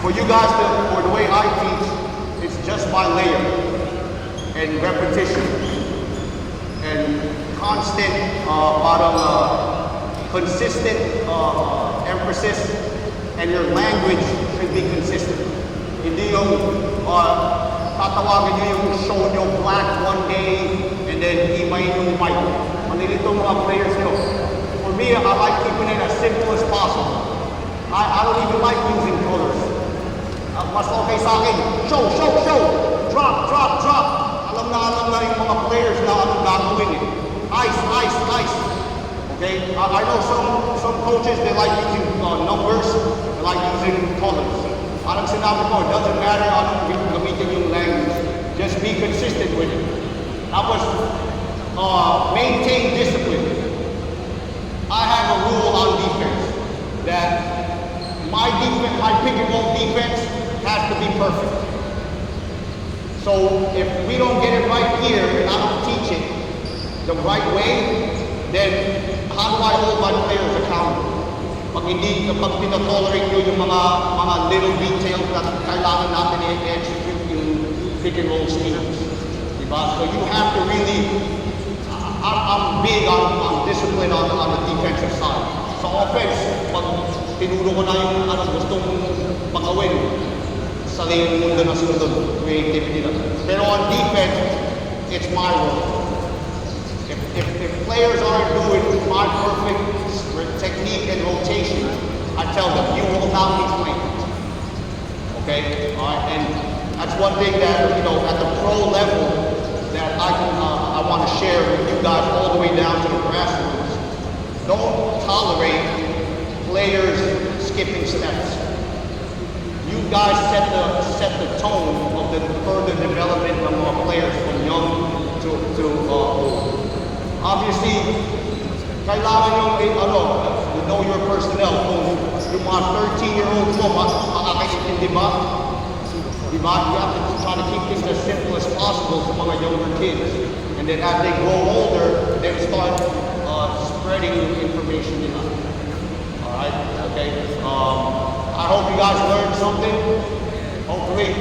For you guys, for the way I teach, it's just by layer and repetition and constant, consistent emphasis, and your language should be consistent. Hindi yung tatawagin nyo yung show nyo black one day and then imayin yung white. Manilito mga players nyo. For me, I like keeping it as simple as possible. I don't even like using colors. Mas okay sa akin, show, drop. Alam na yung mga players na anong gagawin eh. Ice. Okay? I know some coaches, they like using numbers, they like using colors. Parang sinabi ko, it doesn't matter anong gamitin yung language. Just be consistent with it. Tapos, maintain discipline. I have a rule on defense that my pick and roll defense has to be perfect. So if we don't get it right here and I don't teach it the right way, then how do I hold my players accountable? Pag pina-tolerate nyo yung mga little details na kailangan natin i-execute yung pick and roll schemes. Diba? So you have to really, I'm big on discipline on the defensive side. Sa offense, pag tinuro ko na yung gustong magawin, sa yung mundo na sunod, creativity na. Pero on defense, it's my role. If players aren't doing my perfect technique and rotation, I tell them, you will not be playing. Okay? And that's one thing that, at the pro level, that I want to share with you guys all the way down to the grassroots. Don't tolerate players skipping steps. You guys set the tone of the further development of our players from young to old. Obviously, kailangan yung you know your personnel. Kung yung mga 13-year-olds mo, makakaintindi ba? Diba? You have to try to keep things as simple as possible for mga younger kids. And then as they grow older, they start spreading information nila. Alright? Okay? I hope you guys learned something. Hopefully,